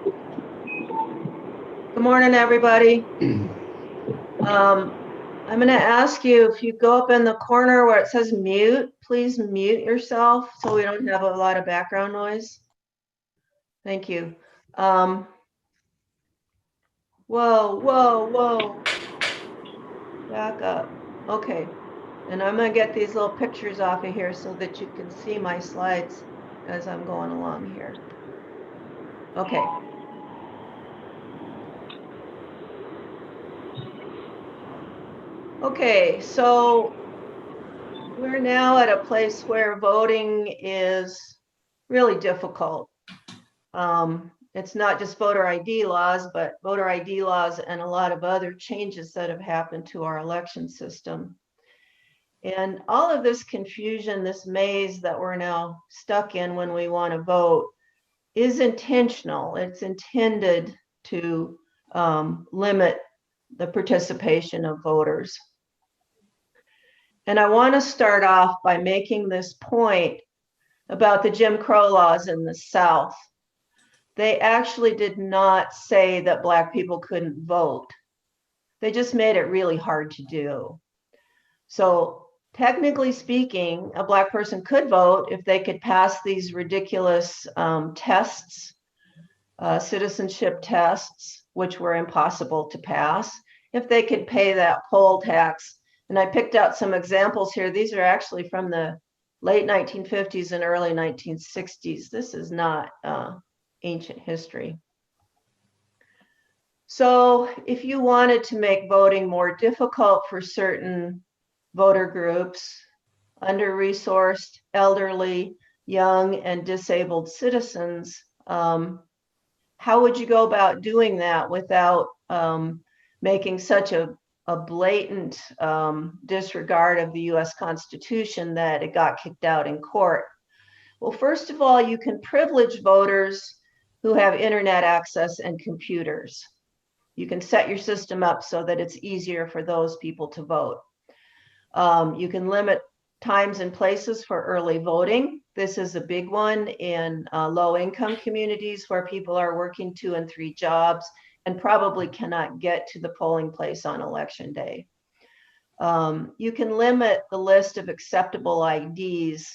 Good morning, everybody. I'm going to ask you if you go up in the corner where it says mute, please mute yourself so we don't have a lot of background noise. Thank you. Whoa, whoa. Back up. Okay. And I'm going to get these little pictures off of here so that you can see my slides as I'm going along here. Okay. Okay, so we're now at a place where voting is really difficult. It's not just voter ID laws, but voter ID laws and a lot of other changes that have happened to our election system. And all of this confusion, this maze that we're now stuck in when we want to vote is intentional. It's intended to limit the participation of voters. And I want to start off by making this point about the Jim Crow laws in the South. They actually did not say that Black people couldn't vote. They just made it really hard to do. So technically speaking, a Black person could vote if they could pass these ridiculous tests, citizenship tests, which were impossible to pass, if they could pay that poll tax. And I picked out some examples here. These are actually from the late 1950s and early 1960s. This is not ancient history. So if you wanted to make voting more difficult for certain voter groups, under-resourced, elderly, young, and disabled citizens, how would you go about doing that without making such a blatant disregard of the US Constitution that it got kicked out in court? Well, first of all, you can privilege voters who have internet access and computers. You can set your system up so that it's easier for those people to vote. You can limit times and places for early voting. This is a big one in low-income communities where people are working 2 and 3 jobs and probably cannot get to the polling place on election day. You can limit the list of acceptable IDs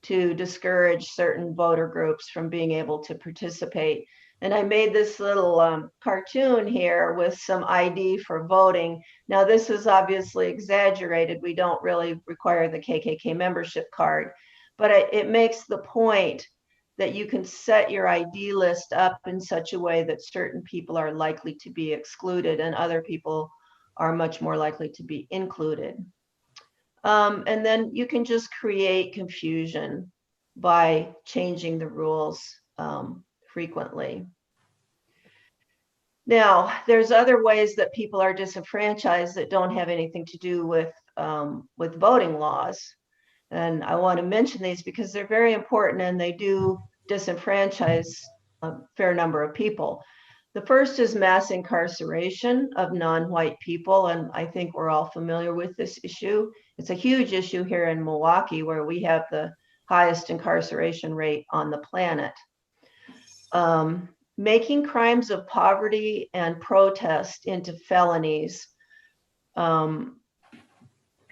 to discourage certain voter groups from being able to participate. And I made this little cartoon here with some ID for voting. Now, this is obviously exaggerated. We don't really require the KKK membership card, but it makes the point that you can set your ID list up in such a way that certain people are likely to be excluded and other people are much more likely to be included. And then you can just create confusion by changing the rules frequently. Now, there's other ways that people are disenfranchised that don't have anything to do with voting laws. And I want to mention these because they're very important and they do disenfranchise a fair number of people. The first is mass incarceration of non-white people, and I think we're all familiar with this issue. It's a huge issue here in Milwaukee, where we have the highest incarceration rate on the planet. Making crimes of poverty and protest into felonies.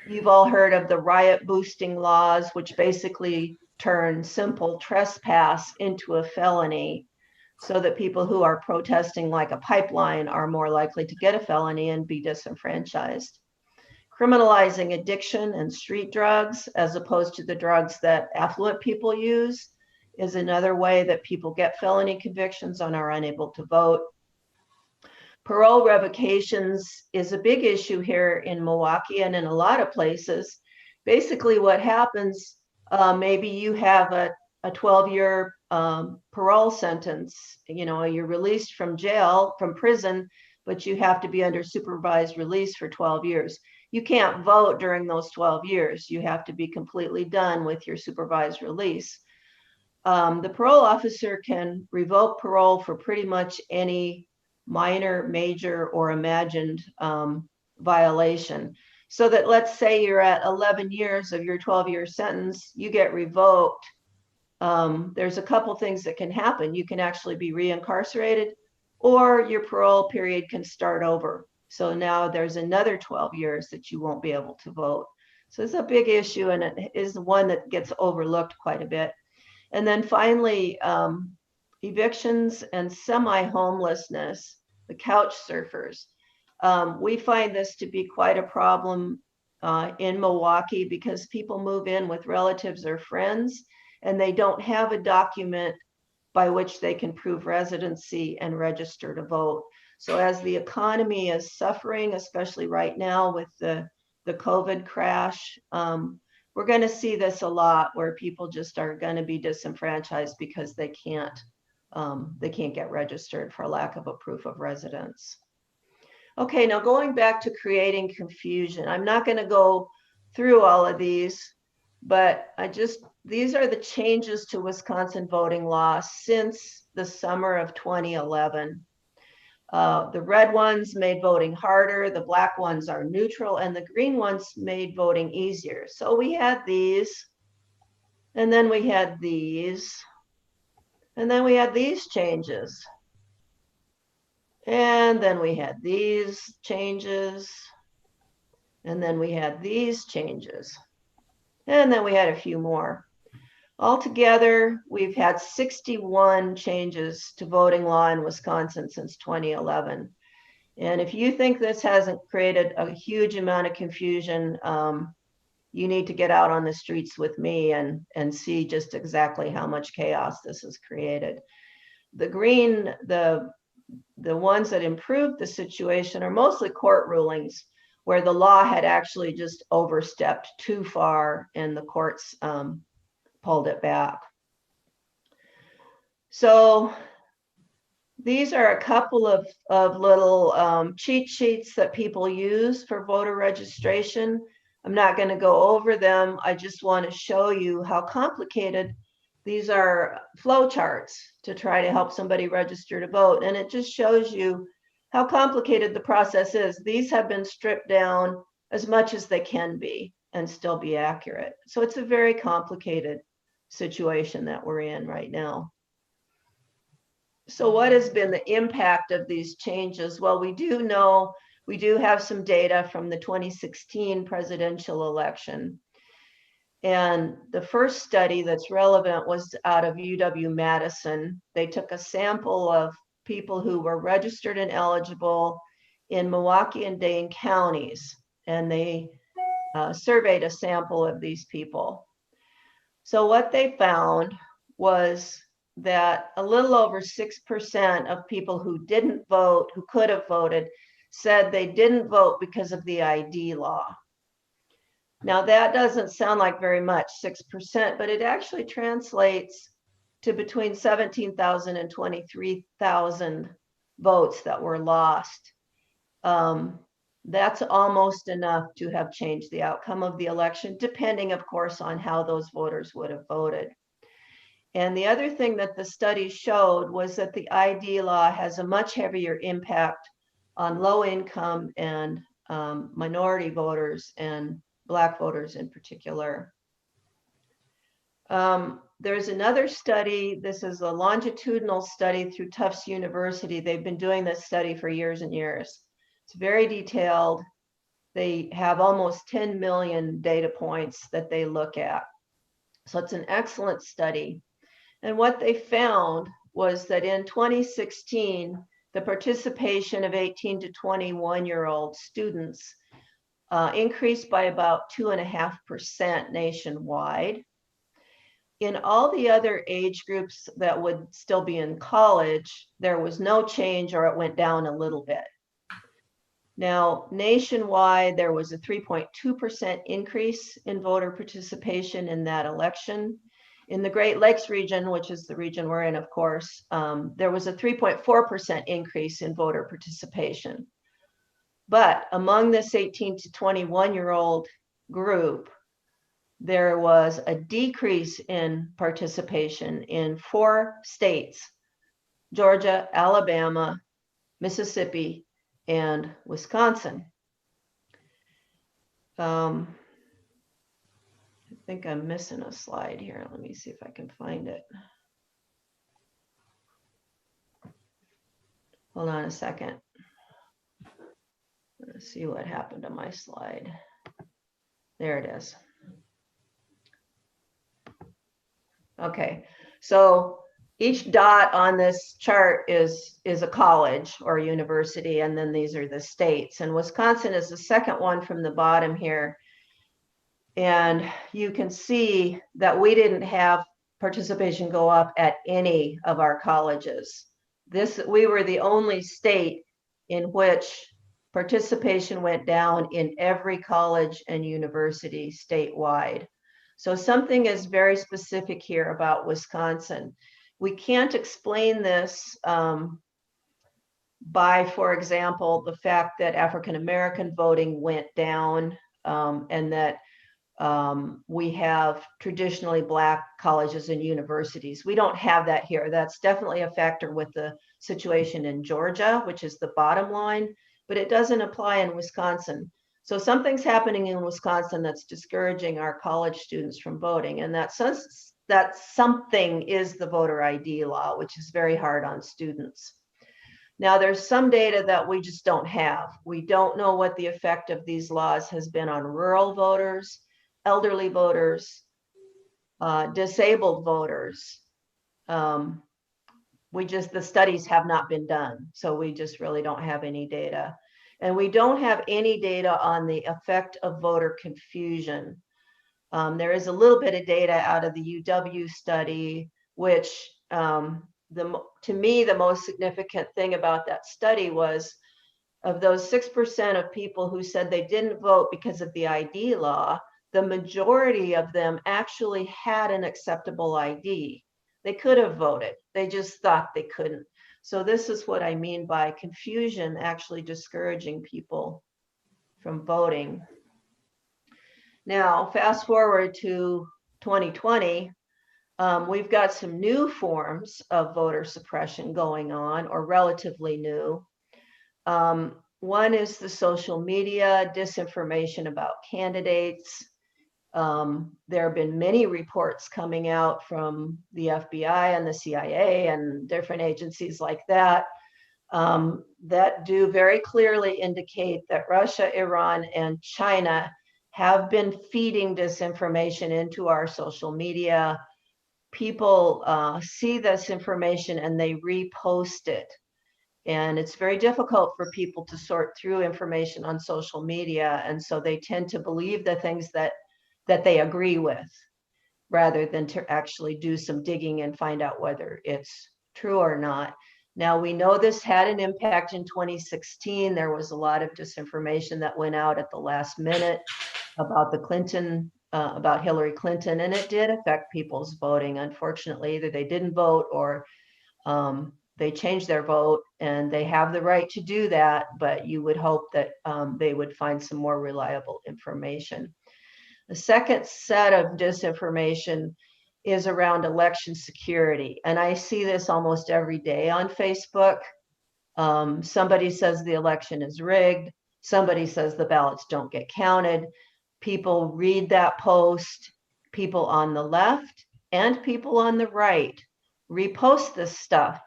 You've all heard of the riot boosting laws, which basically turn simple trespass into a felony, so that people who are protesting like a pipeline are more likely to get a felony and be disenfranchised. Criminalizing addiction and street drugs, as opposed to the drugs that affluent people use, is another way that people get felony convictions and are unable to vote. Parole revocations is a big issue here in Milwaukee and in a lot of places. Basically what happens, maybe you have a 12-year parole sentence, you're released from jail, from prison, but you have to be under supervised release for 12 years. You can't vote during those 12 years. You have to be completely done with your supervised release. The parole officer can revoke parole for pretty much any minor, major, or imagined violation. So that, let's say you're at 11 years of your 12-year sentence, you get revoked there's a couple things that can happen. You can actually be reincarcerated, or your parole period can start over. So now there's another 12 years that you won't be able to vote. So it's a big issue, and it is one that gets overlooked quite a bit. And then finally, evictions and semi-homelessness, the couch surfers. We find this to be quite a problem in Milwaukee because people move in with relatives or friends, and they don't have a document by which they can prove residency and register to vote. So as the economy is suffering, especially right now with the COVID crash, we're going to see this a lot where people just are going to be disenfranchised because they can't get registered for lack of a proof of residence. Okay, now going back to creating confusion, I'm not going to go through all of these, but these are the changes to Wisconsin voting law since the summer of 2011. The red ones made voting harder, the black ones are neutral, and the green ones made voting easier. So we had these, and then we had these, and then we had these changes. And then we had these changes, and then we had these changes, and then we had a few more. Altogether, we've had 61 changes to voting law in Wisconsin since 2011. And if you think this hasn't created a huge amount of confusion, you need to get out on the streets with me and see just exactly how much chaos this has created. The green, the ones that improved the situation are mostly court rulings where the law had actually just overstepped too far and the courts pulled it back. So these are a couple of little cheat sheets that people use for voter registration. I'm not going to go over them. I just want to show you how complicated these are. Flow charts to try to help somebody register to vote. And it just shows you how complicated the process is. These have been stripped down as much as they can be and still be accurate. So it's a very complicated situation that we're in right now. So what has been the impact of these changes? Well, we do have some data from the 2016 presidential election. And the first study that's relevant was out of UW-Madison. They took a sample of people who were registered and eligible in Milwaukee and Dane counties, and they surveyed a sample of these people. So what they found was that a little over 6% of people who didn't vote, who could have voted, said they didn't vote because of the ID law. Now that doesn't sound like very much, 6%, but it actually translates to between 17,000 and 23,000 votes that were lost. That's almost enough to have changed the outcome of the election, depending, of course, on how those voters would have voted. And the other thing that the study showed was that the ID law has a much heavier impact on low income and minority voters and Black voters in particular. There's another study. This is a longitudinal study through Tufts University. They've been doing this study for years and years. It's very detailed. They have almost 10 million data points that they look at. So it's an excellent study. And what they found was that in 2016, the participation of 18 to 21-year-old students increased by about 2.5% nationwide. In all the other age groups that would still be in college, there was no change or it went down a little bit. Now, nationwide, there was a 3.2% increase in voter participation in that election. In the Great Lakes region, which is the region we're in, of course, there was a 3.4% increase in voter participation. But among this 18 to 21-year-old group, there was a decrease in participation in 4 states: Georgia, Alabama, Mississippi, and Wisconsin. think I'm missing a slide here. Let me see if I can find it. Hold on a second. Let's see what happened to my slide. There it is. Okay, so each dot on this chart is a college or university, and then these are the states. And Wisconsin is the second one from the bottom here. And you can see that we didn't have participation go up at any of our colleges. We were the only state in which participation went down in every college and university statewide. So something is very specific here about Wisconsin. We can't explain this by, for example, the fact that African American voting went down and that we have traditionally Black colleges and universities. We don't have that here. That's definitely a factor with the situation in Georgia, which is the bottom line, but it doesn't apply in Wisconsin. So something's happening in Wisconsin that's discouraging our college students from voting. And that something is the voter ID law, which is very hard on students. Now, there's some data that we just don't have. We don't know what the effect of these laws has been on rural voters, elderly voters, disabled voters. The studies have not been done, so we just really don't have any data. And we don't have any data on the effect of voter confusion. There is a little bit of data out of the UW study, which to me, the most significant thing about that study was of those 6% of people who said they didn't vote because of the ID law, the majority of them actually had an acceptable ID. They could have voted. They just thought they couldn't. So this is what I mean by confusion actually discouraging people from voting. Now, fast forward to 2020, we've got some new forms of voter suppression going on, or relatively new. One is the social media disinformation about candidates. There have been many reports coming out from the FBI and the CIA and different agencies like that that do very clearly indicate that Russia, Iran, and China have been feeding disinformation into our social media. People see this information and they repost it. And it's very difficult for people to sort through information on social media. And so they tend to believe the things that they agree with, rather than to actually do some digging and find out whether it's true or not. Now, we know this had an impact in 2016. There was a lot of disinformation that went out at the last minute about about Hillary Clinton, and it did affect people's voting. Unfortunately, either they didn't vote or they changed their vote, and they have the right to do that, but you would hope that they would find some more reliable information. The second set of disinformation is around election security. And I see this almost every day on Facebook. Somebody says the election is rigged. Somebody says the ballots don't get counted. People read that post. People on the left and people on the right repost this stuff.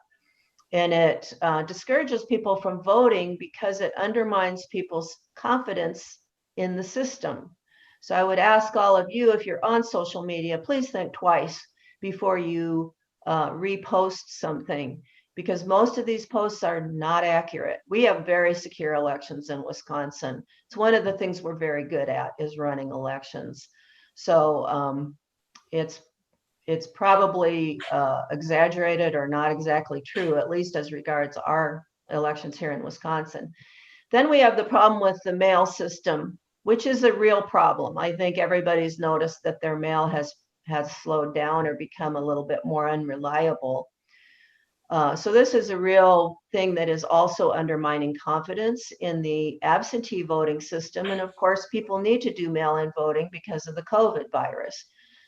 And it discourages people from voting because it undermines people's confidence in the system. So I would ask all of you, if you're on social media, please think twice before you repost something, because most of these posts are not accurate. We have very secure elections in Wisconsin. It's one of the things we're very good at, is running elections. So it's probably exaggerated or not exactly true, at least as regards our elections here in Wisconsin. Then we have the problem with the mail system, which is a real problem. I think everybody's noticed that their mail has slowed down or become a little bit more unreliable. So this is a real thing that is also undermining confidence in the absentee voting system. And of course, people need to do mail-in voting because of the COVID virus.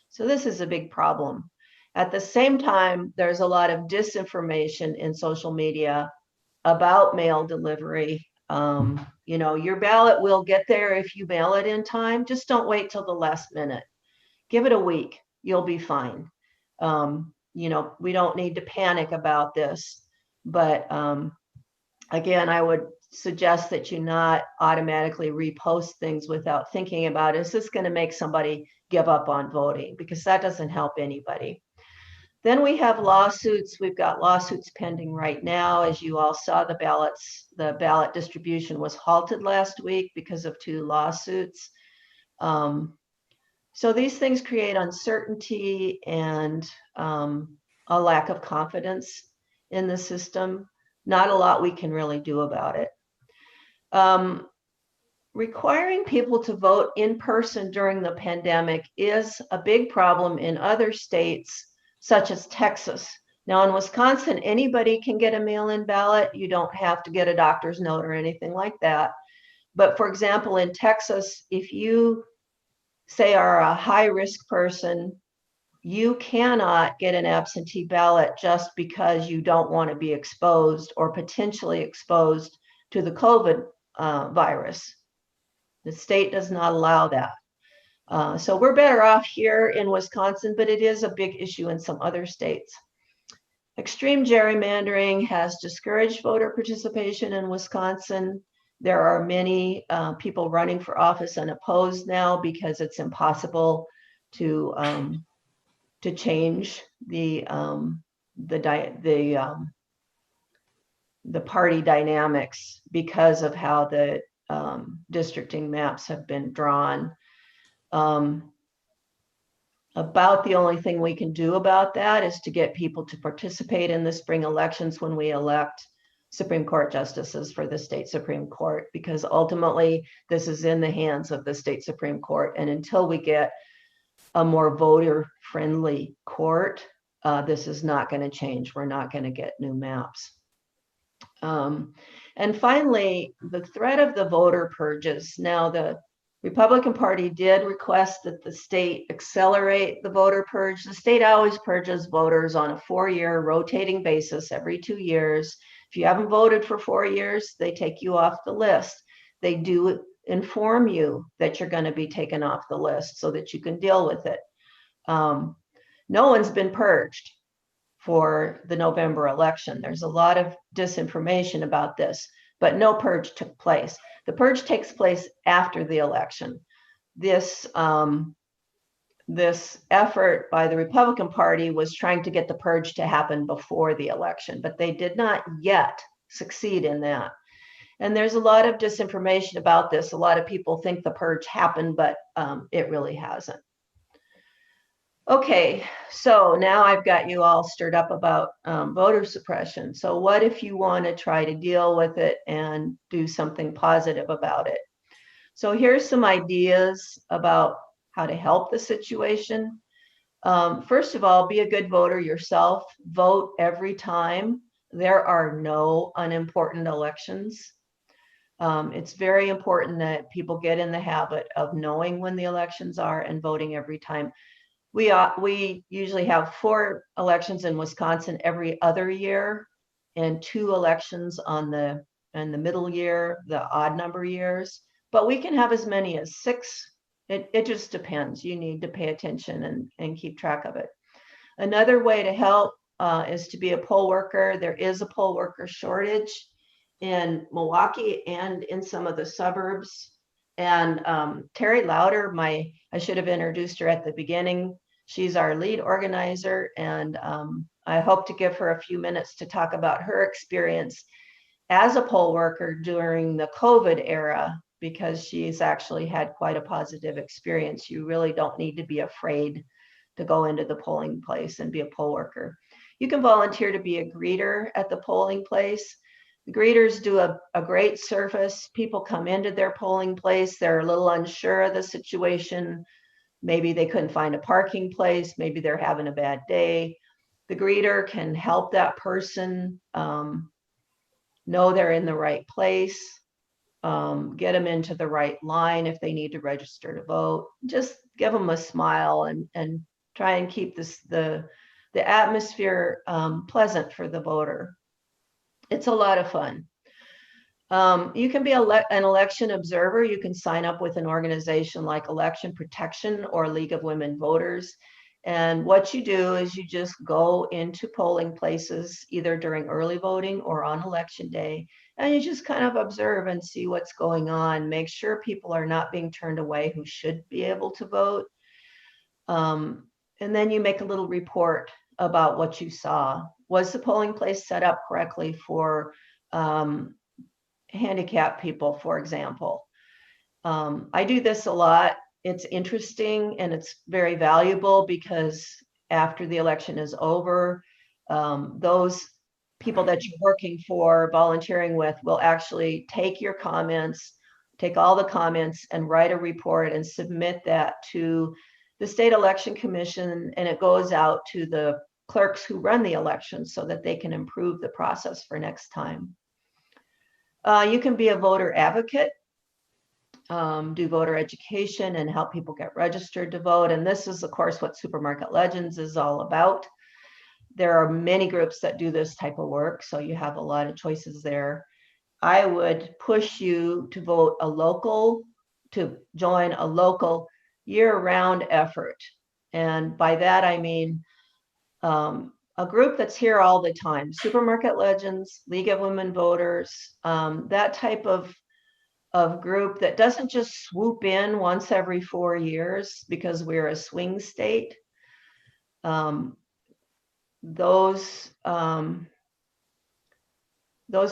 So this is a big problem. At the same time, there's a lot of disinformation in social media about mail delivery. Your ballot will get there if you mail it in time. Just don't wait till the last minute. Give it a week. You'll be fine. We don't need to panic about this, but again, I would suggest that you not automatically repost things without thinking about, is this going to make somebody give up on voting? Because that doesn't help anybody. Then we have lawsuits. We've got lawsuits pending right now. As you all saw, the ballot distribution was halted last week because of 2 lawsuits. So these things create uncertainty and a lack of confidence in the system. Not a lot we can really do about it. Requiring people to vote in person during the pandemic is a big problem in other states, such as Texas. Now in Wisconsin, anybody can get a mail-in ballot. You don't have to get a doctor's note or anything like that. But for example, in Texas, if you say are a high-risk person, you cannot get an absentee ballot just because you don't want to be exposed or potentially exposed to the COVID virus. The state does not allow that. So we're better off here in Wisconsin, but it is a big issue in some other states. Extreme gerrymandering has discouraged voter participation in Wisconsin. There are many people running for office unopposed now because it's impossible to change the party dynamics because of how the districting maps have been drawn. About the only thing we can do about that is to get people to participate in the spring elections when we elect Supreme Court justices for the state Supreme Court, because ultimately this is in the hands of the state Supreme Court. And until we get a more voter-friendly court, this is not going to change. We're not going to get new maps. And finally, the threat of the voter purges. Now, the Republican Party did request that the state accelerate the voter purge. The state always purges voters on a 4-year rotating basis every 2 years. If you haven't voted for 4 years, they take you off the list. They do inform you that you're going to be taken off the list so that you can deal with it. No one's been purged for the November election. There's a lot of disinformation about this, but no purge took place. The purge takes place after the election. This effort by the Republican Party was trying to get the purge to happen before the election, but they did not yet succeed in that. And there's a lot of disinformation about this. A lot of people think the purge happened, but it really hasn't. Okay, so now I've got you all stirred up about voter suppression. So what if you want to try to deal with it and do something positive about it? So here's some ideas about how to help the situation. First of all, be a good voter yourself. Vote every time. There are no unimportant elections. It's very important that people get in the habit of knowing when the elections are and voting every time. We usually have 4 elections in Wisconsin every other year, and 2 elections in the middle year, the odd number years. But we can have as many as 6. It just depends. You need to pay attention and keep track of it. Another way to help is to be a poll worker. There is a poll worker shortage in Milwaukee and in some of the suburbs. And Terry Lauder, I should have introduced her at the beginning. She's our lead organizer, and I hope to give her a few minutes to talk about her experience as a poll worker during the COVID era, because she's actually had quite a positive experience. You really don't need to be afraid to go into the polling place and be a poll worker. You can volunteer to be a greeter at the polling place. The greeters do a great service. People come into their polling place, they're a little unsure of the situation. Maybe they couldn't find a parking place, maybe they're having a bad day. The greeter can help that person know they're in the right place, get them into the right line if they need to register to vote. Just give them a smile and try and keep the atmosphere pleasant for the voter. It's a lot of fun. You can be an election observer. You can sign up with an organization like Election Protection or League of Women Voters. And what you do is you just go into polling places either during early voting or on election day, and you just kind of observe and see what's going on. Make sure people are not being turned away who should be able to vote. And then you make a little report about what you saw. Was the polling place set up correctly for handicapped people, for example? I do this a lot. It's interesting and it's very valuable because after the election is over, those people that you're working for, volunteering with, will actually take your comments, take all the comments and write a report and submit that to the state election commission, and it goes out to the clerks who run the elections so that they can improve the process for next time. You can be a voter advocate, do voter education and help people get registered to vote. And this is, of course, what Supermarket Legends is all about. There are many groups that do this type of work, so you have a lot of choices there. I would push you to to join a local year-round effort. And by that, I mean a group that's here all the time. Supermarket Legends, League of Women Voters, that type of group that doesn't just swoop in once every 4 years because we're a swing state. Those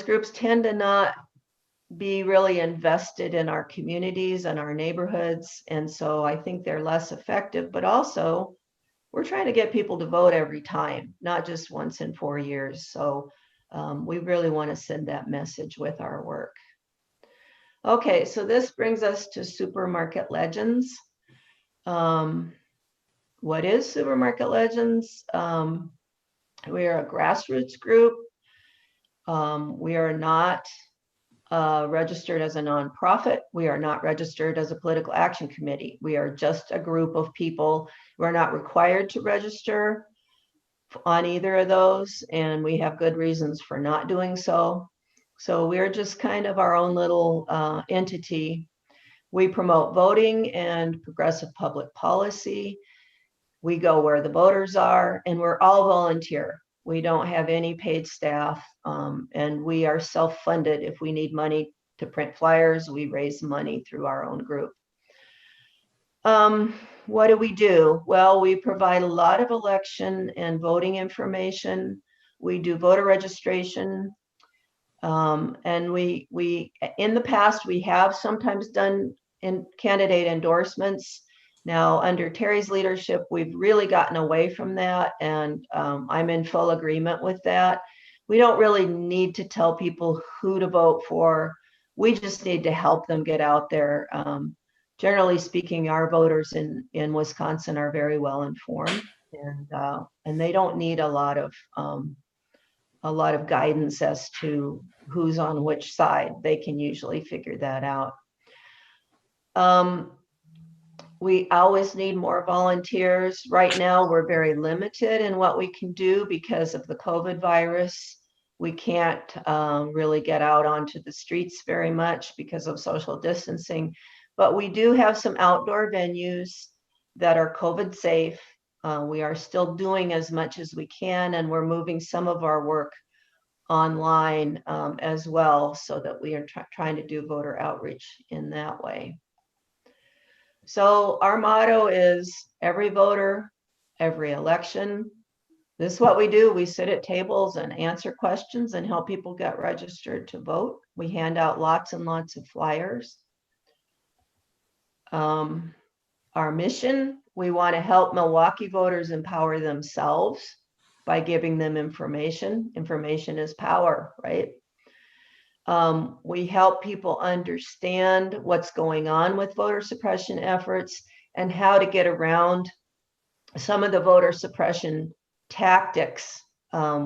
groups tend to not be really invested in our communities and our neighborhoods. And so I think they're less effective, but also we're trying to get people to vote every time, not just once in 4 years. So we really want to send that message with our work. Okay, so this brings us to Supermarket Legends. What is Supermarket Legends? We are a grassroots group. We are not registered as a nonprofit. We are not registered as a political action committee. We are just a group of people. We're not required to register on either of those, and we have good reasons for not doing so. So we're just kind of our own little entity. We promote voting and progressive public policy. We go where the voters are, and we're all volunteer. We don't have any paid staff, and we are self-funded. If we need money to print flyers, we raise money through our own group. What do we do? Well, we provide a lot of election and voting information. We do voter registration. And we in the past, we have sometimes done candidate endorsements. Now, under Terry's leadership, we've really gotten away from that, and I'm in full agreement with that. We don't really need to tell people who to vote for. We just need to help them get out there. Generally speaking, our voters in Wisconsin are very well informed, and they don't need a lot of guidance as to who's on which side. They can usually figure that out. We always need more volunteers. Right now, we're very limited in what we can do because of the COVID virus. We can't really get out onto the streets very much because of social distancing, but we do have some outdoor venues that are COVID safe. We are still doing as much as we can, and we're moving some of our work online as well, so that we are trying to do voter outreach in that way. So our motto is every voter, every election. This is what we do. We sit at tables and answer questions and help people get registered to vote. We hand out lots and lots of flyers. Our mission, we want to help Milwaukee voters empower themselves by giving them information. Information is power, right? We help people understand what's going on with voter suppression efforts and how to get around some of the voter suppression tactics.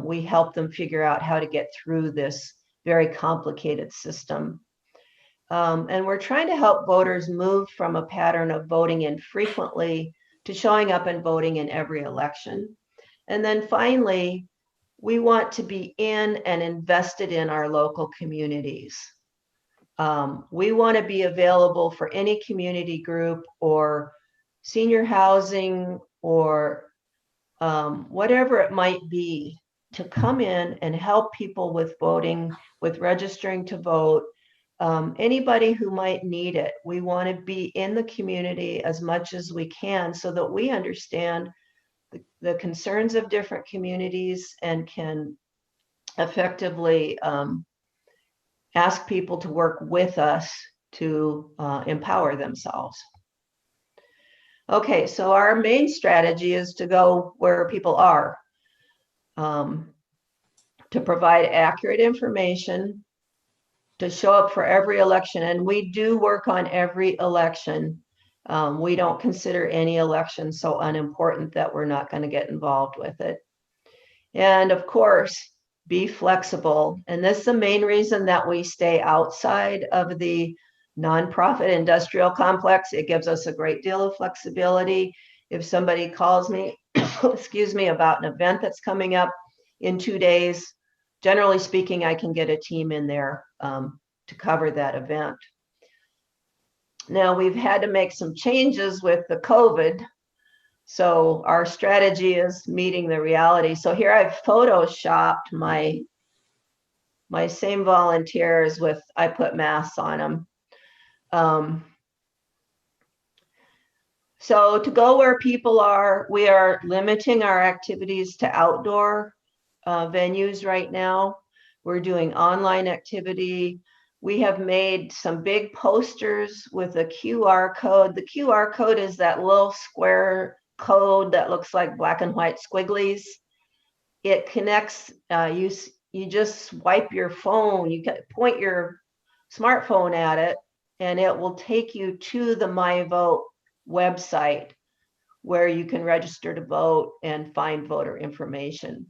We help them figure out how to get through this very complicated system. And we're trying to help voters move from a pattern of voting infrequently to showing up and voting in every election. And then finally, we want to be in and invested in our local communities. We want to be available for any community group or senior housing or whatever it might be, to come in and help people with voting, with registering to vote. Anybody who might need it. We want to be in the community as much as we can so that we understand the concerns of different communities and can effectively ask people to work with us to empower themselves. Okay, so our main strategy is to go where people are, to provide accurate information, to show up for every election. And we do work on every election. We don't consider any election so unimportant that we're not going to get involved with it. And of course, be flexible. And this is the main reason that we stay outside of the nonprofit industrial complex. It gives us a great deal of flexibility. If somebody calls me, excuse me, about an event that's coming up in 2 days, generally speaking, I can get a team in there to cover that event. Now, we've had to make some changes with the COVID. So our strategy is meeting the reality. So here I've photoshopped my same volunteers with, I put masks on them. So to go where people are, we are limiting our activities to outdoor venues right now. We're doing online activity. We have made some big posters with a QR code. The QR code is that little square code that looks like black and white squigglies. It connects, you just swipe your phone, you can point your smartphone at it, and it will take you to the MyVote website where you can register to vote and find voter information.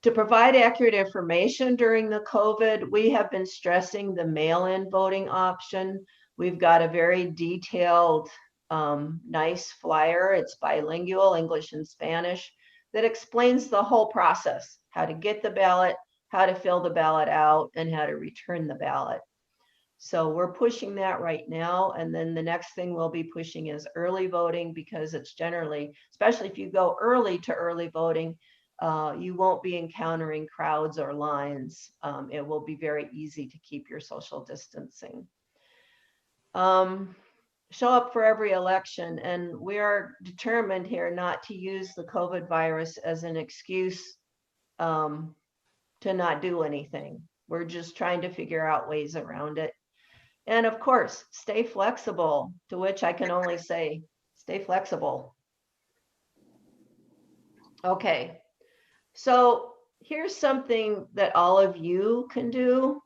To provide accurate information during the COVID, we have been stressing the mail-in voting option. We've got a very detailed, nice flyer. It's bilingual, English and Spanish, that explains the whole process, how to get the ballot, how to fill the ballot out, and how to return the ballot. So we're pushing that right now. And then the next thing we'll be pushing is early voting, because it's generally, especially if you go early to early voting, you won't be encountering crowds or lines. It will be very easy to keep your social distancing. Show up for every election. And we are determined here not to use the COVID virus as an excuse to not do anything. We're just trying to figure out ways around it. And of course, stay flexible, to which I can only say, stay flexible. Okay, so here's something that all of you can do.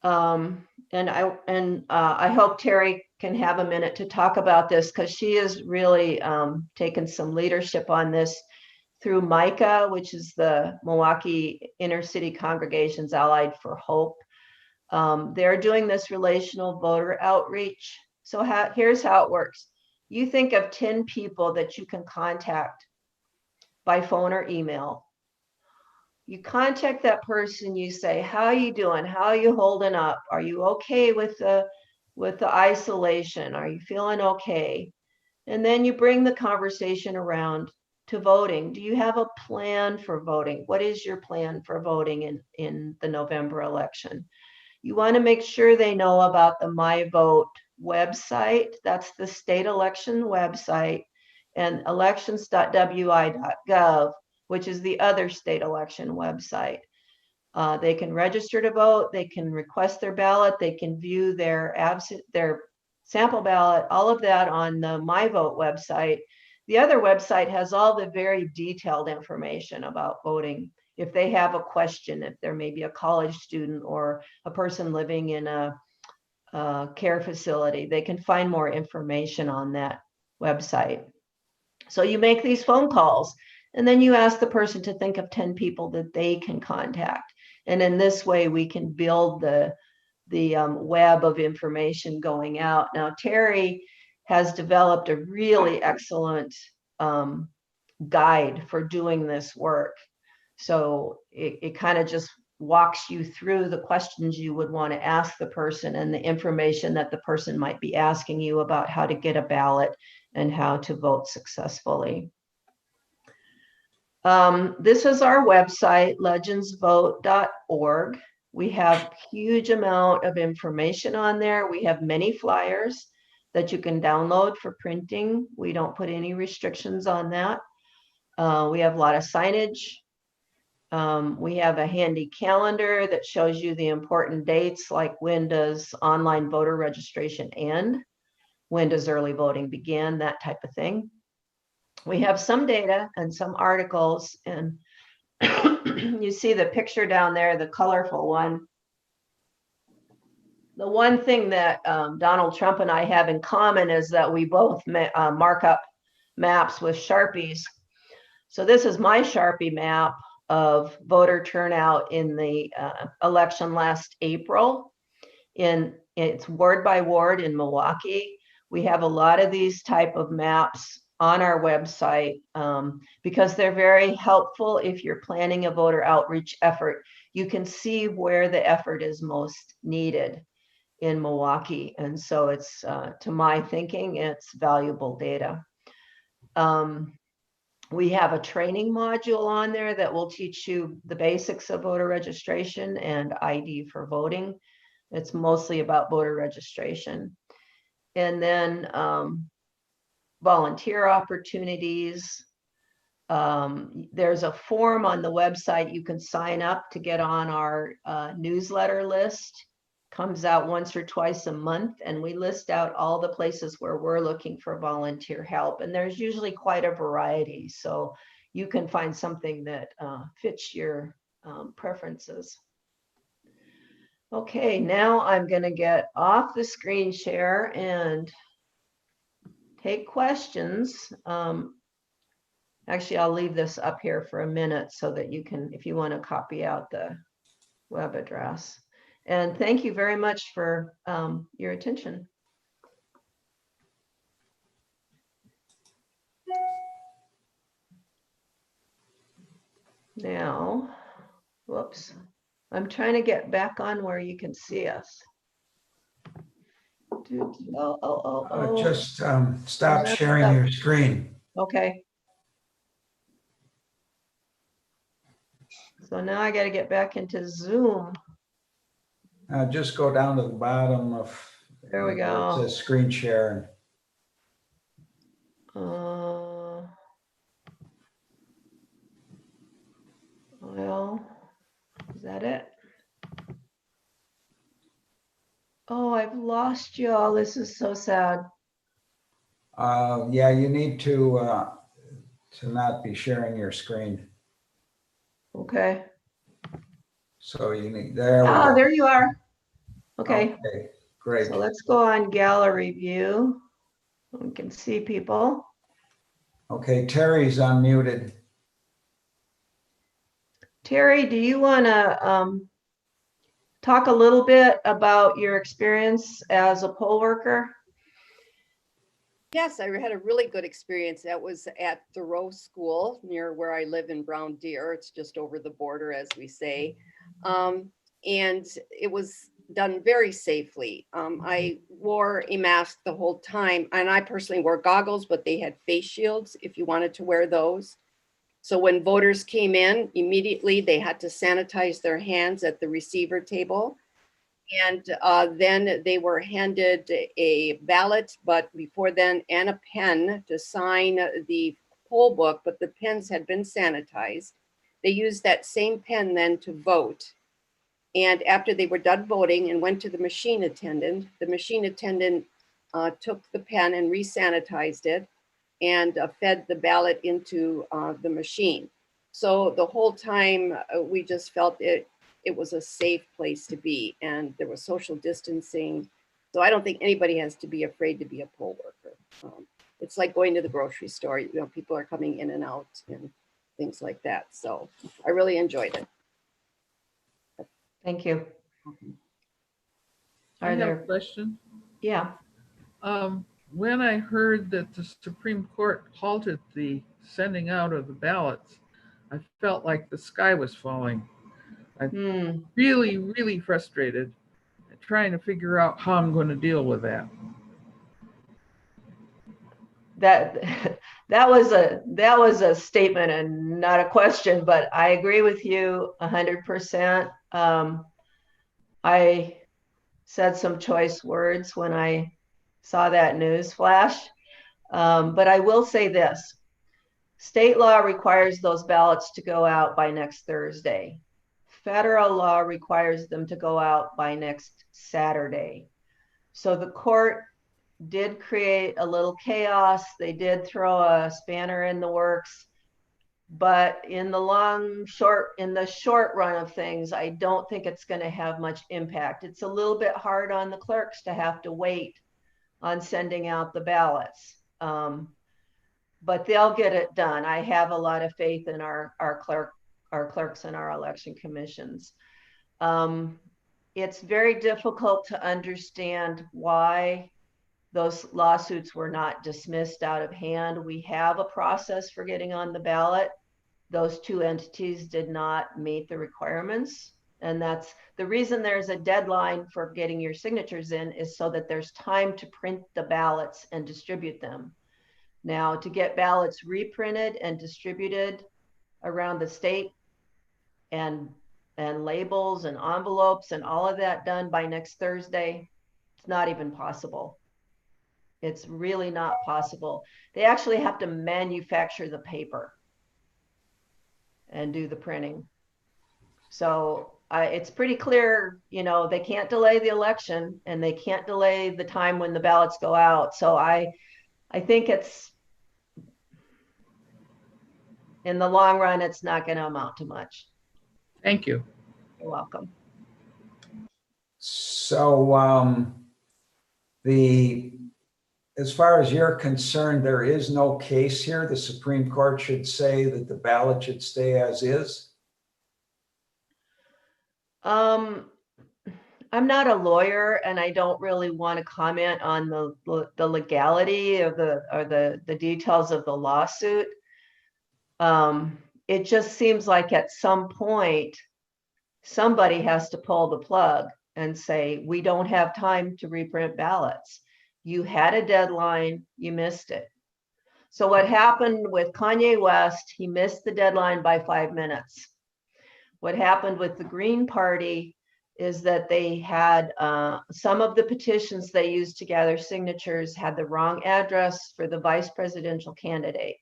And I hope Terry can have a minute to talk about this, because she has really taken some leadership on this through MICA, which is the Milwaukee Inner City Congregations Allied for Hope. They're doing this relational voter outreach. So here's how it works. You think of 10 people that you can contact by phone or email. You contact that person, you say, how are you doing? How are you holding up? Are you okay with the isolation? Are you feeling okay? And then you bring the conversation around to voting. Do you have a plan for voting? What is your plan for voting in the November election? You want to make sure they know about the MyVote website. That's the state election website, and elections.wi.gov, which is the other state election website. They can register to vote. They can request their ballot. They can view their sample ballot, all of that on the MyVote website. The other website has all the very detailed information about voting. If they have a question, if there may be a college student or a person living in a care facility, they can find more information on that website. So you make these phone calls, and then you ask the person to think of 10 people that they can contact. And in this way, we can build the web of information going out. Now, Terry has developed a really excellent guide for doing this work. So it kind of just walks you through the questions you would want to ask the person and the information that the person might be asking you about how to get a ballot and how to vote successfully. This is our website, legendsvote.org. We have huge amount of information on there. We have many flyers that you can download for printing. We don't put any restrictions on that. We have a lot of signage. We have a handy calendar that shows you the important dates, like when does online voter registration end? When does early voting begin? That type of thing. We have some data and some articles, and you see the picture down there, the colorful one. The one thing that Donald Trump and I have in common is that we both mark up maps with Sharpies. So this is my Sharpie map of voter turnout in the election last April. It's ward by ward in Milwaukee. We have a lot of these type of maps on our website because they're very helpful if you're planning a voter outreach effort. You can see where the effort is most needed in Milwaukee. And so it's, to my thinking, it's valuable data. We have a training module on there that will teach you the basics of voter registration and ID for voting. It's mostly about voter registration. And then volunteer opportunities. There's a form on the website you can sign up to get on our newsletter list. Comes out once or twice a month, and we list out all the places where we're looking for volunteer help. And there's usually quite a variety, so you can find something that fits your preferences. Okay, now I'm going to get off the screen share and take questions. Actually, I'll leave this up here for a minute so that you can, if you want to copy out the web address. And thank you very much for your attention. Now, whoops, I'm trying to get back on where you can see us. Just stop sharing your screen. Okay. So now I got to get back into Zoom. Just go down to the bottom of. There we go. It says screen share. Well, is that it? Oh, I've lost you all. This is so sad. Yeah, you need to not be sharing your screen. Okay. So you need, there we go. go. There you are. Okay. Okay, great. So let's go on gallery view. We can see people. Okay, Terry's unmuted. Terry, do you want to talk a little bit about your experience as a poll worker? Yes, I had a really good experience. That was at Thoreau School near where I live in Brown Deer. It's just over the border, as we say. And it was done very safely. I wore a mask the whole time, and I personally wore goggles, but they had face shields if you wanted to wear those. So when voters came in, immediately they had to sanitize their hands at the receiver table. And then they were handed a ballot, but before then, and a pen to sign the poll book, but the pens had been sanitized. They used that same pen then to vote. And after they were done voting and went to the machine attendant took the pen and re-sanitized it and fed the ballot into the machine. So the whole time we just felt it was a safe place to be, and there was social distancing. So I don't think anybody has to be afraid to be a poll worker. It's like going to the grocery store. You know, people are coming in and out and things like that. So I really enjoyed it. Thank you. I have a question. Yeah. When I heard that the Supreme Court halted the sending out of the ballots, I felt like the sky was falling. Hmm, Really, really frustrated trying to figure out how I'm going to deal with that. that that was a statement and not a question, but I agree with you 100%. I said some choice words when I saw that news flash. But I will say this, state law requires those ballots to go out by next Thursday. Federal law requires them to go out by next Saturday. So the court did create a little chaos. They did throw a spanner in the works. But in the short run of things, I don't think it's going to have much impact. It's a little bit hard on the clerks to have to wait on sending out the ballots. But they'll get it done. I have a lot of faith in our clerks and our election commissions. It's very difficult to understand why those lawsuits were not dismissed out of hand. We have a process for getting on the ballot. Those two entities did not meet the requirements. And that's the reason there's a deadline for getting your signatures in, is so that there's time to print the ballots and distribute them. Now, to get ballots reprinted and distributed around the state and labels and envelopes and all of that done by next Thursday, it's not even possible. It's really not possible. They actually have to manufacture the paper and do the printing. So it's pretty clear, you know, they can't delay the election and they can't delay the time when the ballots go out. So I think it's, in the long run, it's not going to amount to much. Thank you. You're welcome. So as far as you're concerned, there is no case here. The Supreme Court should say that the ballot should stay as is. I'm not a lawyer and I don't really want to comment on the legality of the details of the lawsuit. It just seems like at some point, somebody has to pull the plug and say, we don't have time to reprint ballots. You had a deadline, you missed it. So what happened with Kanye West, he missed the deadline by 5 minutes. What happened with the Green Party is that they had some of the petitions they used to gather signatures had the wrong address for the vice presidential candidate.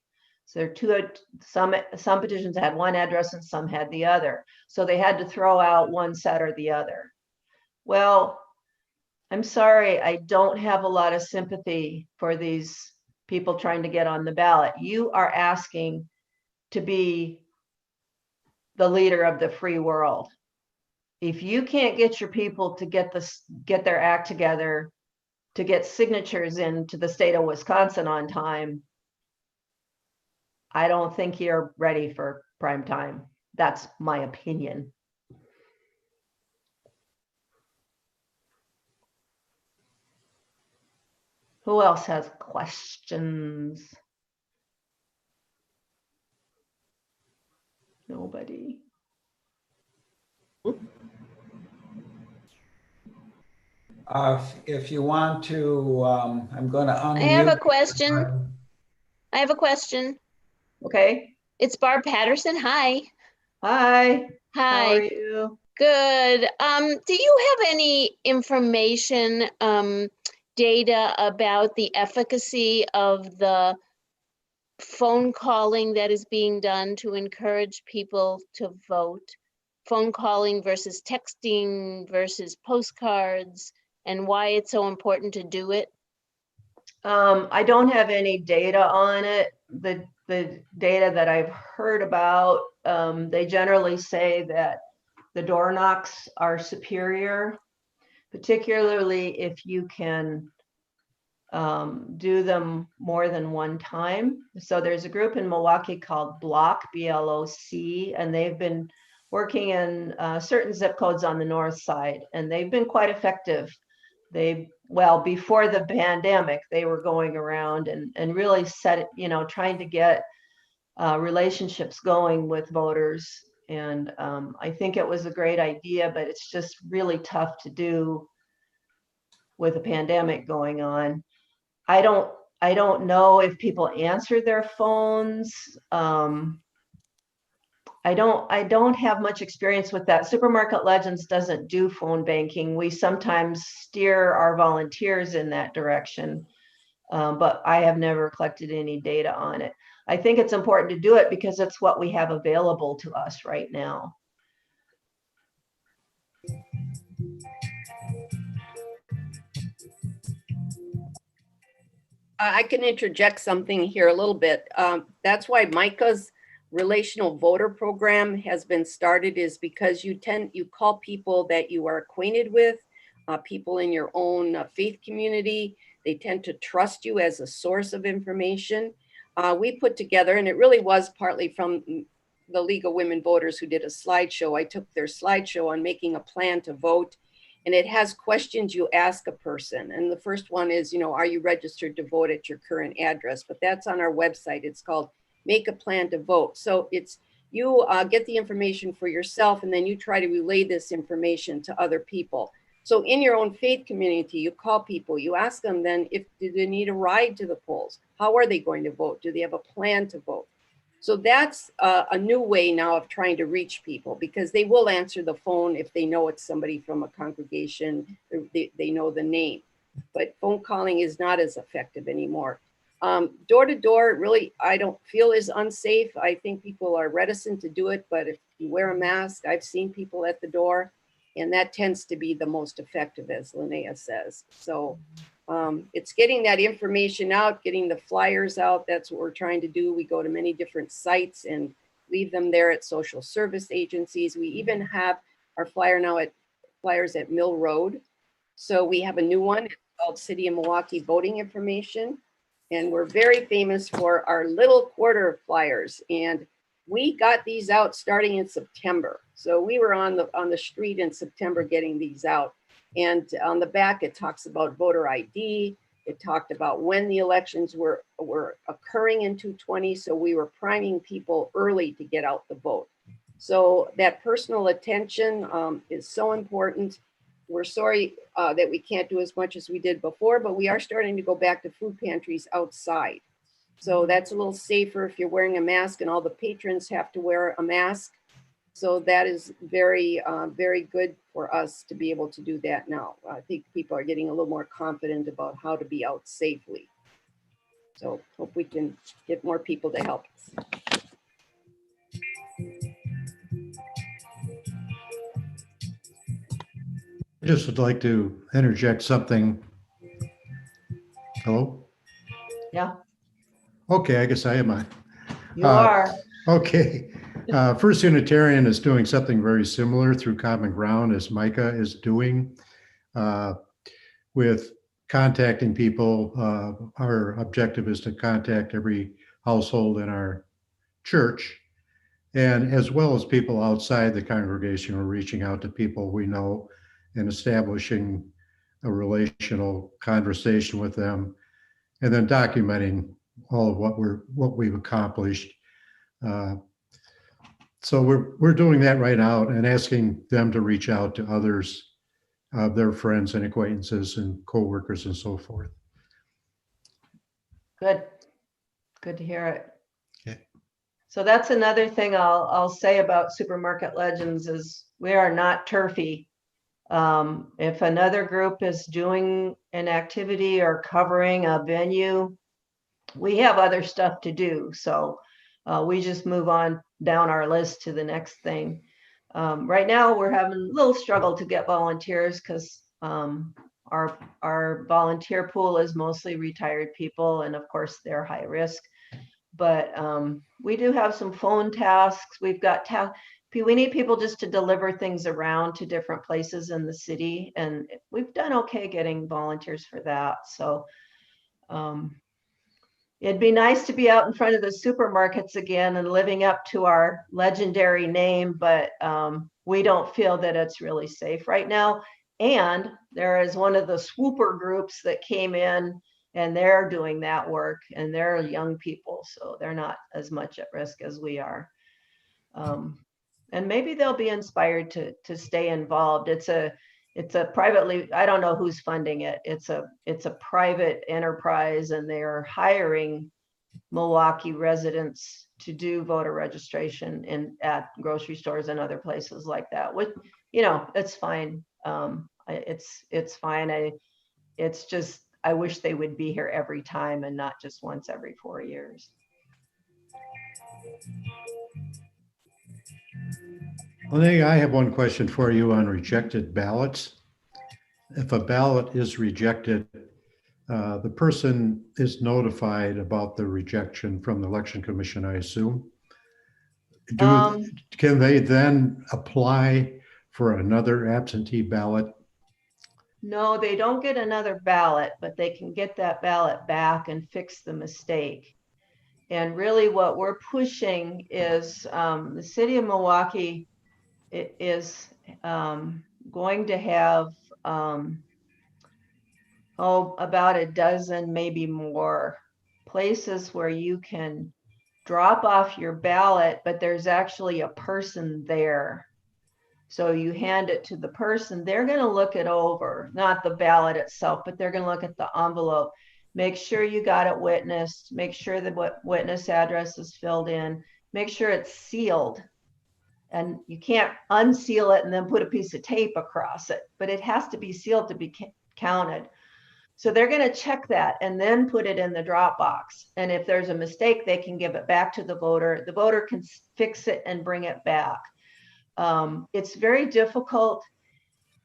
So there are some petitions had one address and some had the other. So they had to throw out one set or the other. Well, I'm sorry, I don't have a lot of sympathy for these people trying to get on the ballot. You are asking to be the leader of the free world. If you can't get your people to get their act together to get signatures into the state of Wisconsin on time, I don't think you're ready for prime time. That's my opinion. Who else has questions? Nobody. If you want to, I'm going to unmute. I have a question. Okay. It's Barb Patterson. Hi. Hi. How are Hi. you? Good. Do you have any information, data about the efficacy of the phone calling that is being done to encourage people to vote? Phone calling versus texting versus postcards, and why it's so important to do it? I don't have any data on it. The data that I've heard about, they generally say that the door knocks are superior, particularly if you can do them more than one time. So there's a group in Milwaukee called Block, BLOC, and they've been working in certain zip codes on the north side, and they've been quite effective. Well, before the pandemic, they were going around and really trying to get relationships going with voters And I think it was a great idea, but it's just really tough to do with a pandemic going on. I don't know if people answer their phones. I don't have much experience with that. Supermarket Legends doesn't do phone banking. We sometimes steer our volunteers in that direction, but I have never collected any data on it. I think it's important to do it because it's what we have available to us right now. I can interject something here a little bit. That's why Micah's relational voter program has been started, is because you call people that you are acquainted with, people in your own faith community. They tend to trust you as a source of information. We put together, and it really was partly from the League of Women Voters, who did a slideshow. I took their slideshow on making a plan to vote, and it has questions you ask a person. And the first one is, are you registered to vote at your current address? But that's on our website. It's called Make a Plan to Vote. So it's, you get the information for yourself, and then you try to relay this information to other people. So in your own faith community, you call people, you ask them then, do they need a ride to the polls? How are they going to vote? Do they have a plan to vote? So that's a new way now of trying to reach people, because they will answer the phone if they know it's somebody from a congregation, they know the name. But phone calling is not as effective anymore. Door to door, really, I don't feel is unsafe. I think people are reticent to do it, but if you wear a mask, I've seen people at the door, and that tends to be the most effective, as Linnea says. So it's getting that information out, getting the flyers out. That's what we're trying to do. We go to many different sites and leave them there at social service agencies. We even have our flyer now at flyers at Mill Road. So we have a new one called City of Milwaukee Voting Information. And we're very famous for our little quarter flyers. And we got these out starting in September. So we were on the street in September getting these out. And on the back, it talks about voter ID. It talked about when the elections were occurring in 2020. So we were priming people early to get out the vote. So that personal attention is so important. We're sorry that we can't do as much as we did before, but we are starting to go back to food pantries outside. So that's a little safer if you're wearing a mask, and all the patrons have to wear a mask. So that is very, very good for us to be able to do that now. I think people are getting a little more confident about how to be out safely. So hope we can get more people to help us. I just would like to interject something. Hello? Yeah, Okay, I guess I am on. you are. Okay. First Unitarian is doing something very similar through Common Ground, as Micah is doing with contacting people. Our objective is to contact every household in our church, and as well as people outside the congregation. We're reaching out to people we know and establishing a relational conversation with them, and then documenting all of what we've accomplished. So we're doing that right now and asking them to reach out to others, their friends and acquaintances and coworkers and so forth. Good. Good to hear it. Okay. So that's another thing I'll say about Supermarket Legends is we are not turfy. If another group is doing an activity or covering a venue, we have other stuff to do. So we just move on down our list to the next thing. Right now, we're having a little struggle to get volunteers because our volunteer pool is mostly retired people, and of course, they're high risk. But we do have some phone tasks. We've got we need people just to deliver things around to different places in the city, and we've done okay getting volunteers for that. So it'd be nice to be out in front of the supermarkets again and living up to our legendary name, but we don't feel that it's really safe right now. And there is one of the swooper groups that came in, and they're doing that work, and they're young people, so they're not as much at risk as we are. And maybe they'll be inspired to stay involved. It's a privately, I don't know who's funding it. It's a private enterprise, and they are hiring Milwaukee residents to do voter registration at grocery stores and other places like that. Which, it's fine. It's fine. It's just, I wish they would be here every time and not just once every 4 years. Well, I have one question for you on rejected ballots. If a ballot is rejected, the person is notified about the rejection from the Election Commission, I assume. Can they then apply for another absentee ballot? No, they don't get another ballot, but they can get that ballot back and fix the mistake. And really what we're pushing is the city of Milwaukee is going to have about a dozen, maybe more places where you can drop off your ballot, but there's actually a person there. So you hand it to the person, they're going to look it over, not the ballot itself, but they're going to look at the envelope, make sure you got it witnessed, make sure that what witness address is filled in, make sure it's sealed. And you can't unseal it and then put a piece of tape across it, but it has to be sealed to be counted. So they're going to check that and then put it in the drop box. And if there's a mistake, they can give it back to the voter. The voter can fix it and bring it back. It's very difficult.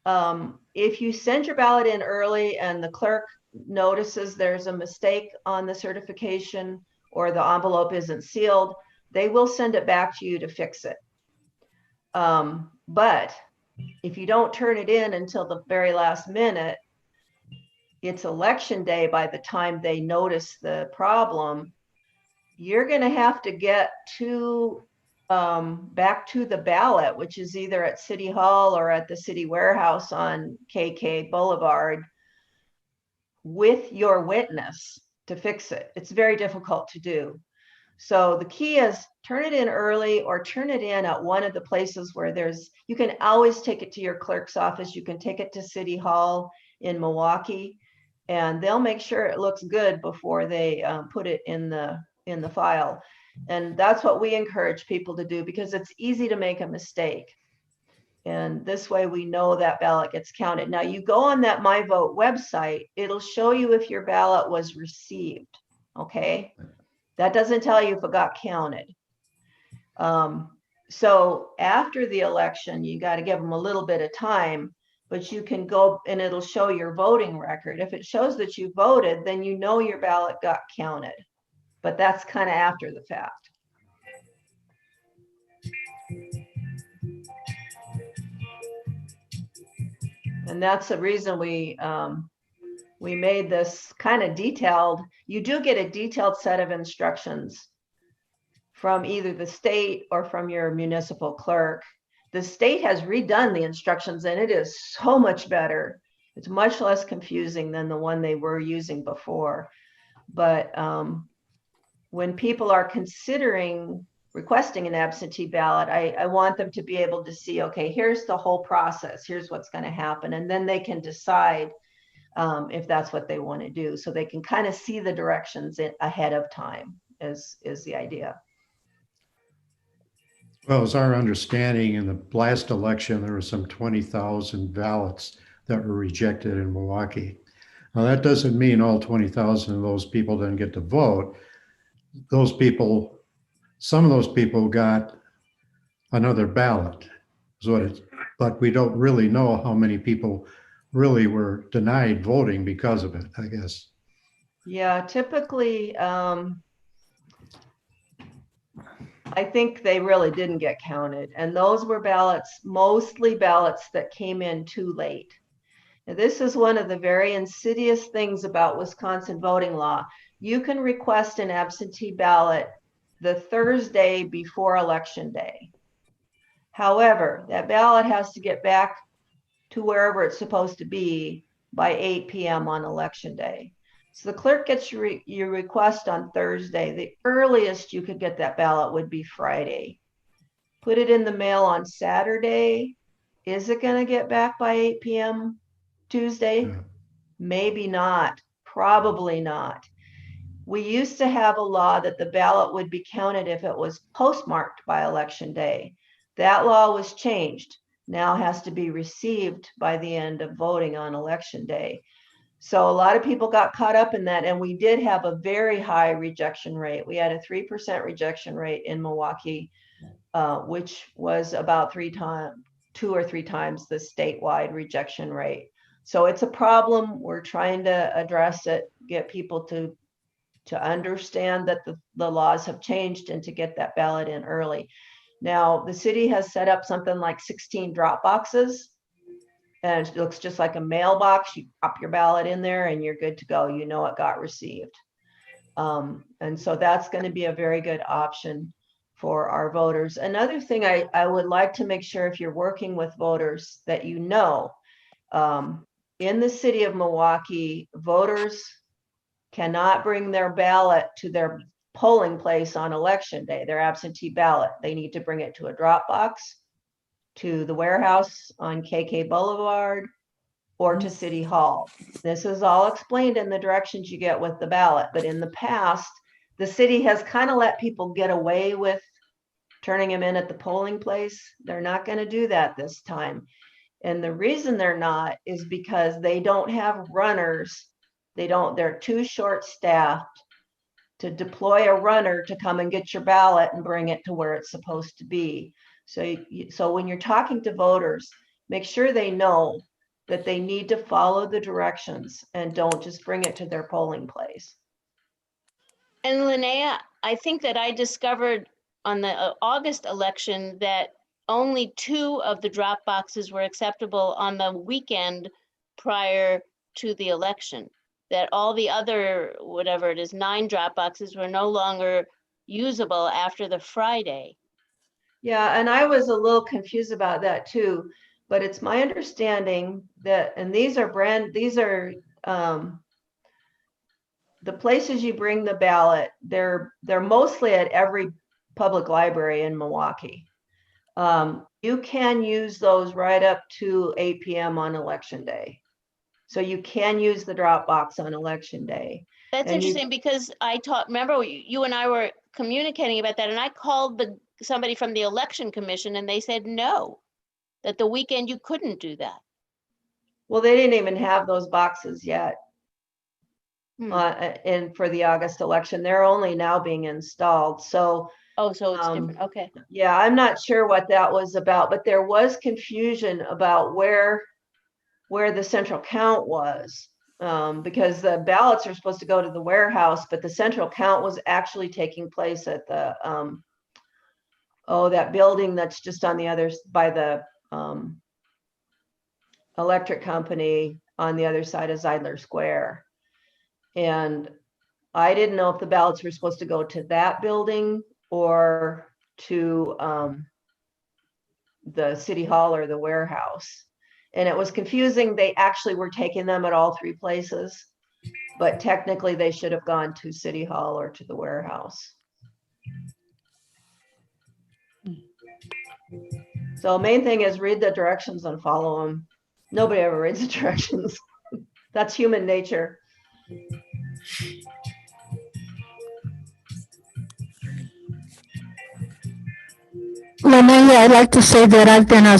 If you send your ballot in early and the clerk notices there's a mistake on the certification or the envelope isn't sealed, they will send it back to you to fix it. But if you don't turn it in until the very last minute, it's election day by the time they notice the problem, you're going to have to get to back to the ballot, which is either at City Hall or at the city warehouse on KK Boulevard, with your witness to fix it. It's very difficult to do. So the key is turn it in early or turn it in at one of the places where you can always take it to your clerk's office. You can take it to City Hall in Milwaukee, and they'll make sure it looks good before they put it in the file. And that's what we encourage people to do, because it's easy to make a mistake. And this way we know that ballot gets counted. Now you go on that My Vote website, it'll show you if your ballot was received, okay? That doesn't tell you if it got counted. So after the election, you got to give them a little bit of time, but you can go and it'll show your voting record. If it shows that you voted, then you know your ballot got counted. But that's kind of after the fact. And that's the reason we made this kind of detailed. You do get a detailed set of instructions from either the state or from your municipal clerk. The state has redone the instructions and it is so much better. It's much less confusing than the one they were using before. But when people are considering requesting an absentee ballot, I want them to be able to see, okay, here's the whole process, here's what's going to happen. And then they can decide if that's what they want to do. So they can kind of see the directions ahead of time is the idea. Well, it's our understanding in the last election, there were some 20,000 ballots that were rejected in Milwaukee. Now, that doesn't mean all 20,000 of those people didn't get to vote. Those people, some of those people got another ballot, but we don't really know how many people really were denied voting because of it, I guess. Yeah, typically, I think they really didn't get counted. And those were ballots, mostly ballots that came in too late. Now, this is one of the very insidious things about Wisconsin voting law. You can request an absentee ballot the Thursday before Election Day. However, that ballot has to get back to wherever it's supposed to be by 8 p.m. on Election Day. So the clerk gets your request on Thursday. The earliest you could get that ballot would be Friday. put it in the mail on Saturday. Is it gonna get back by 8 p.m. Tuesday? Yeah. Maybe not, probably not. We used to have a law that the ballot would be counted if it was postmarked by election day. That law was changed. Now has to be received by the end of voting on election day. So a lot of people got caught up in that, and we did have a very high rejection rate. We had a 3% rejection rate in Milwaukee, which was about 2 or 3 times the statewide rejection rate. So it's a problem. We're trying to address it, get people to understand that the laws have changed and to get that ballot in early. Now, the city has set up something like 16 drop boxes, and it looks just like a mailbox. You drop your ballot in there and you're good to go. You know it got received. And so that's going to be a very good option for our voters. Another thing I would like to make sure, if you're working with voters, that you know, in the city of Milwaukee, voters cannot bring their ballot to their polling place on election day, their absentee ballot. They need to bring it to a drop box, to the warehouse on KK Boulevard, or to City Hall. This is all explained in the directions you get with the ballot, but in the past, the city has kind of let people get away with turning them in at the polling place. They're not going to do that this time. And the reason they're not is because they don't have runners. They're too short staffed to deploy a runner to come and get your ballot and bring it to where it's supposed to be. So when you're talking to voters, make sure they know that they need to follow the directions and don't just bring it to their polling place. And Linnea, I think that I discovered on the August election that only 2 of the drop boxes were acceptable on the weekend prior to the election. That all the other, whatever it is, 9 drop boxes were no longer usable after the Friday. Yeah, and I was a little confused about that too, but it's my understanding that, and these are the places you bring the ballot, they're mostly at every public library in Milwaukee. You can use those right up to 8 p.m. on election day. So you can use the drop box on election day. That's And you- interesting because remember you and I were communicating about that, and I called somebody from the election commission and they said no, that the weekend you couldn't do that. Well, they didn't even have those boxes yet. Hmm. And for the August election, they're only now being installed. So Oh, so it's different. Okay. yeah, I'm not sure what that was about, but there was confusion about where the central count was, because the ballots are supposed to go to the warehouse, but the central count was actually taking place at the that building that's just on the other by the electric company on the other side of Zeidler Square. And I didn't know if the ballots were supposed to go to that building or to the city hall or the warehouse. And it was confusing. They actually were taking them at all 3 places, but technically they should have gone to city hall or to the warehouse. So main thing is read the directions and follow them. Nobody ever reads the directions. That's human nature. Linnea, I'd like to say that I've been a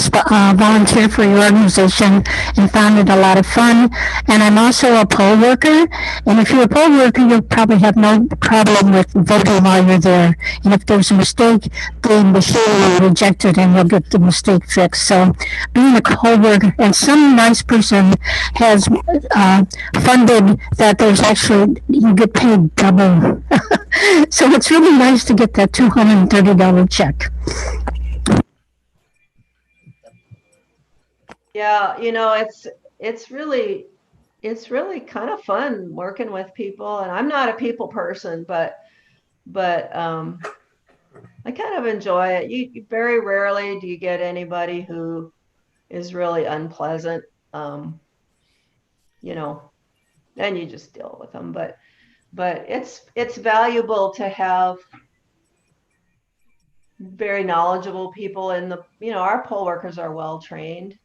volunteer for your organization and found it a lot of fun. And I'm also a poll worker. And if you're a poll worker, you'll probably have no problem with voting while you're there. And if there's a mistake, the machine will reject it and you'll get the mistake fixed. So being a poll worker, and some nice person has funded that there's actually, you get paid double. So it's really nice to get that $230 check. Yeah, it's really kind of fun working with people, and I'm not a people person, but I kind of enjoy it. You very rarely do you get anybody who is really unpleasant, and you just deal with them. But it's valuable to have very knowledgeable people, and our poll workers are well trained.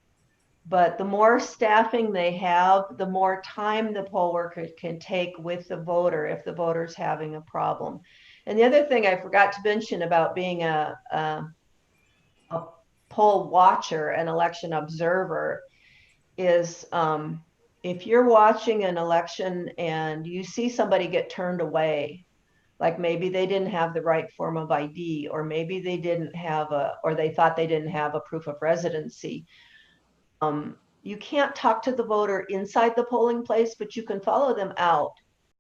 But the more staffing they have, the more time the poll worker can take with the voter if the voter's having a problem. And the other thing I forgot to mention about being a poll watcher, an election observer, is if you're watching an election and you see somebody get turned away, like maybe they didn't have the right form of ID, or maybe they didn't have or they thought they didn't have a proof of residency. You can't talk to the voter inside the polling place, but you can follow them out